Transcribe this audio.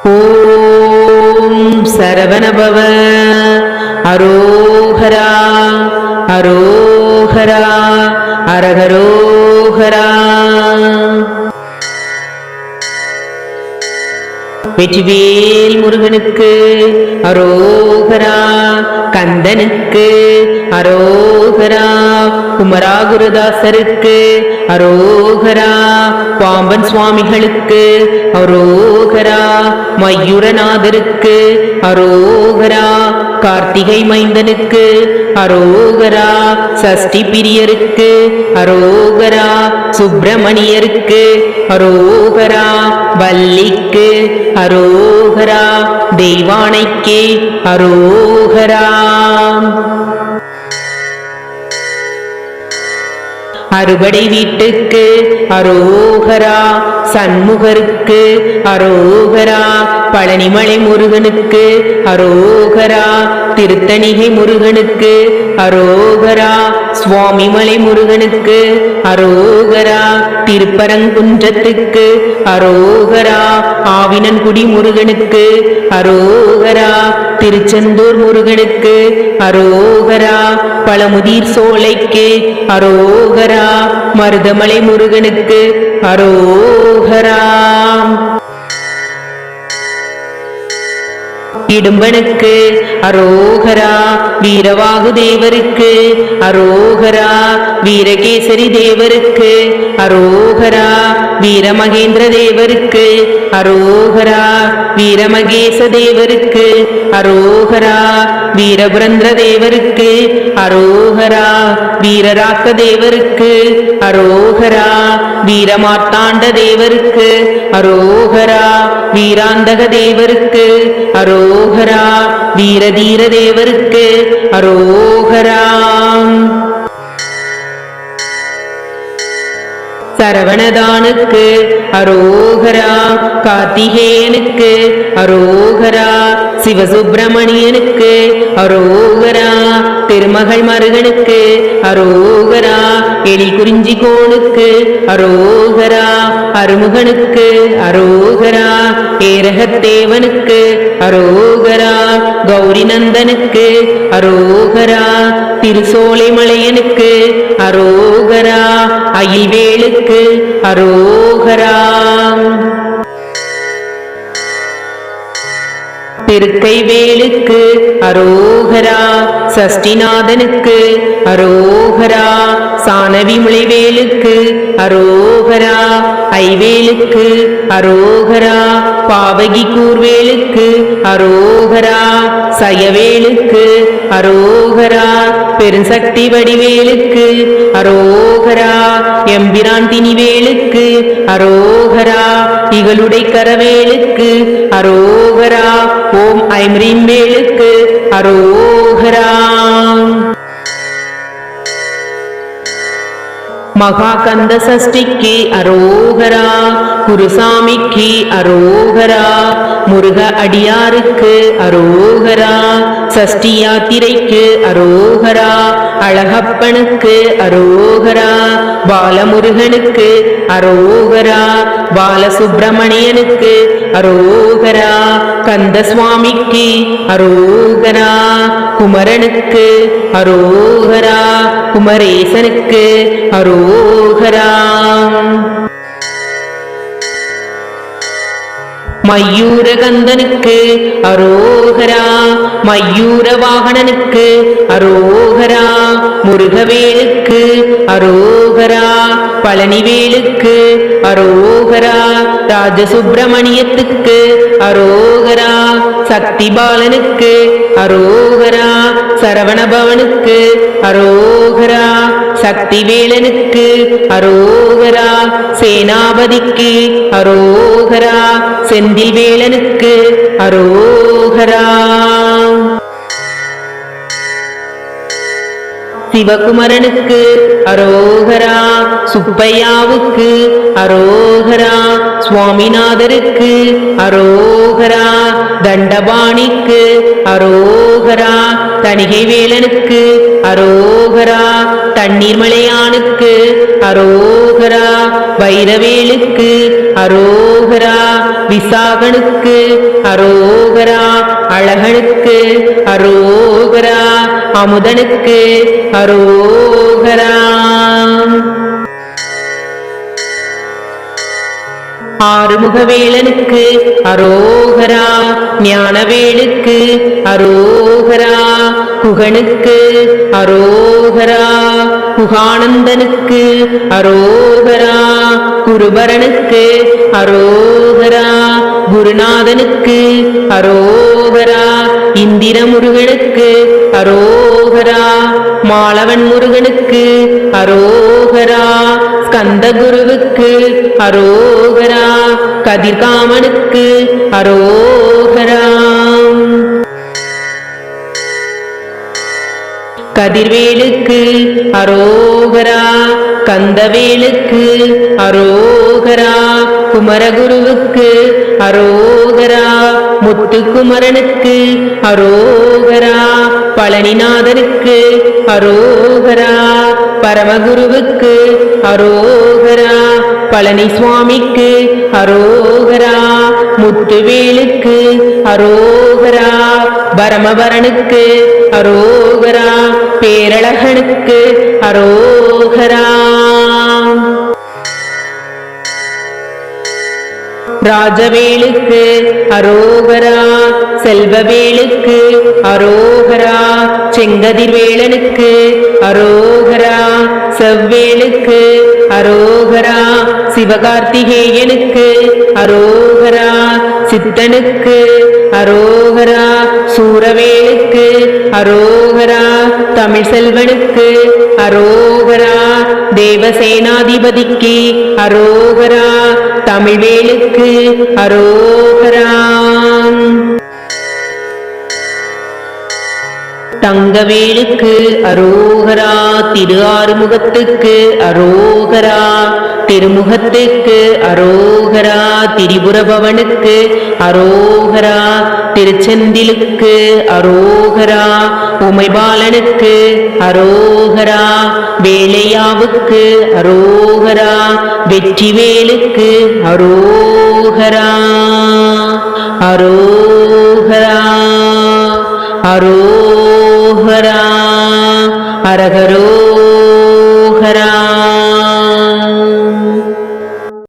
ஓம் சரவணபவ. அரோஹரா அரோஹரா அரகரோஹரா. வெற்றிவேல் முருகனுக்கு அரோகரா, கந்தனுக்கு அரோகரா, குமரா குருதாசருக்கு அரோகரா, பாம்பன் சுவாமிகளுக்கு அரோகரா, மயூரநாதருக்கு அரோகரா, கார்த்திகை மைந்தனுக்கு அரோகரா, சஷ்டி பிரியருக்கு அரோகரா, சுப்பிரமணியருக்கு அரோகரா, வள்ளிக்கு அரோகரா, தெய்வானைக்கு அரோகரா. அறுபடை வீட்டுக்கு அரோகரா, சண்முகருக்கு அரோகரா, பழனிமலை முருகனுக்கு அரோகரா, திருத்தணிகை முருகனுக்கு அரோகரா, சுவாமிமலை முருகனுக்கு அரோகரா, திருப்பரங்குன்றத்துக்கு அரோகரா, ஆவினன்குடி முருகனுக்கு அரோகரா, திருச்செந்தூர் முருகனுக்கு அரோகரா, பழமுதிர் சோலைக்கு அரோகரா, மருதமலை முருகனுக்கு அரோகரா. இடும்பனுக்கு அரோகரா, வீரவாகு தேவருக்கு அரோகரா, வீரகேசரி தேவருக்கு அரோகரா, வீரமகேந்திர தேவருக்கு அரோகரா, வீரமகேச தேவருக்கு அரோகரா, வீரபுரந்திர தேவருக்கு அரோகரா, வீரராக்க தேவருக்கு அரோகரா, வீரமார்த்தாண்ட தேவருக்கு அரோகரா, வீராந்தக தேவருக்கு அரோகரா, வீரதீர தேவருக்கு அரோகரா. சரவணதானுக்கு அரோகரா, கார்த்திகேயனுக்கு அரோகரா, சிவசுப்பிரமணியனுக்கு அரோகரா, திருமகள் மருகனுக்கு அரோகரா, எலிகுறிஞ்சி கோனுக்கு அரோகரா, அருமுகனுக்கு அரோகரா, ஏரகத்தேவனுக்கு அரோகரா, கௌரிநந்தனுக்கு அரோகரா, திருசோலைமலையனுக்கு அரோகரா, அயில்வேலுக்கு அரோகரா. திருக்கைவேலுக்கு அரோகரா, சஷ்டிநாதனுக்கு அரோகரா, சானவிமுளைவேலுக்கு அரோகரா, ஐவேலுக்கு அரோகரா, பாவகி கூர்வேலுக்கு அரோகரா, சயவேலுக்கு அரோகரா, பெருசக்தி வடிவேலுக்கு அரோகரா, எம்பிரான் திணிவேலுக்கு அரோகரா, இகளுடை கரவேலுக்கு அரோகரா, ஓம் ஐம்ரீம் வேலுக்கு அரோகரா. மகாகந்த சஷ்டிக்கு அரோகரா, குருசாமிக்கு அரோகரா, முருக அடியாருக்கு அரோகரா, சஷ்டி யாத்திரைக்கு அரோகரா, அழகப்பனுக்கு அரோகரா, பாலமுருகனுக்கு அரோகரா, பாலசுப்பிரமணியனுக்கு அரோகரா, கந்தசுவாமிக்கு அரோகரா, குமரனுக்கு அரோகரா, குமரேசனுக்கு அரோகரா. மயூரகந்தனுக்கு அரோகரா, மயூர வாகனனுக்கு அரோகரா, முருகவேலுக்கு அரோகரா, பழனிவேலுக்கு அரோகரா, ராஜசுப்பிரமணியத்துக்கு அரோகரா, சக்தி பாலனுக்கு அரோகரா, சரவணபவனுக்கு அரோகரா, சக்தி வேலனுக்கு அரோகரா, சேனாபதிக்கு அரோகரா, செந்தில் வேலனுக்கு அரோகரா. சிவகுமரனுக்கு அரோகரா, சுப்பையாவுக்கு அரோகரா, சுவாமிநாதருக்கு அரோகரா, தண்டபாணிக்கு அரோகரா, தணிகை வேலனுக்கு அரோகரா, தண்ணீர் மலையானுக்கு அரோகரா, வைரவேலுக்கு அரோகரா, விசாகனுக்கு அரோகரா, அழகனுக்கு அரோகரா, அமுதனுக்கு அரோகரா. ஆறுமுகவேலனுக்கு அரோகரா, ஞானவேலுக்கு அரோகரா, குகனுக்கு அரோகரா, குகானந்தனுக்கு அரோகரா, குருபரனுக்கு அரோகரா, குருநாதனுக்கு அரோகரா, இந்திர முருகனுக்கு அரோகரா, மாலவன் முருகனுக்கு அரோகரா, ஸ்கந்த குருவுக்கு அரோகரா, கதிர்காமனுக்கு அரோகரா. கதிர்வேலுக்கு அரோகரா, கந்தவேலுக்கு அரோகரா, குமரகுருவுக்கு அரோகரா, முத்துக்குமரனுக்கு அரோகரா, பழனிநாதனுக்கு அரோகரா, பரமகுருவுக்கு அரோகரா, பழனி சுவாமிக்கு அரோகரா, முத்துவேலுக்கு அரோகரா, பரமபரனுக்கு அரோகரா, பேரழகனுக்கு அரோகரா. ராஜவேலுக்கு அரோகரா, செல்வவேலுக்கு அரோகரா, செங்கதிர்வேலனுக்கு அரோகரா, செவ்வேலுக்கு அரோகரா, சிவகார்த்திகேயனுக்கு அரோகரா, சித்தனுக்கு அரோகரா, சூரவேலுக்கு அரோகரா, தமிழ் செல்வனுக்கு அரோகரா, தேவசேனாதிபதிக்கு அரோகரா, தமிழ்வேலுக்கு அரோகரா. தங்கவேலுக்கு அரோகரா, திரு ஆறுமுகத்துக்கு அரோகரா, திருமுகத்துக்கு அரோகரா, திரிபுரபவனுக்கு அரோகரா, திருச்செந்திலுக்கு அரோகரா, உமைபாலனுக்கு அரோகரா, வேலையாவுக்கு அரோகரா, வெற்றிவேலுக்கு அரோகரா, அரோகரா, அரோகரா, அரகரோ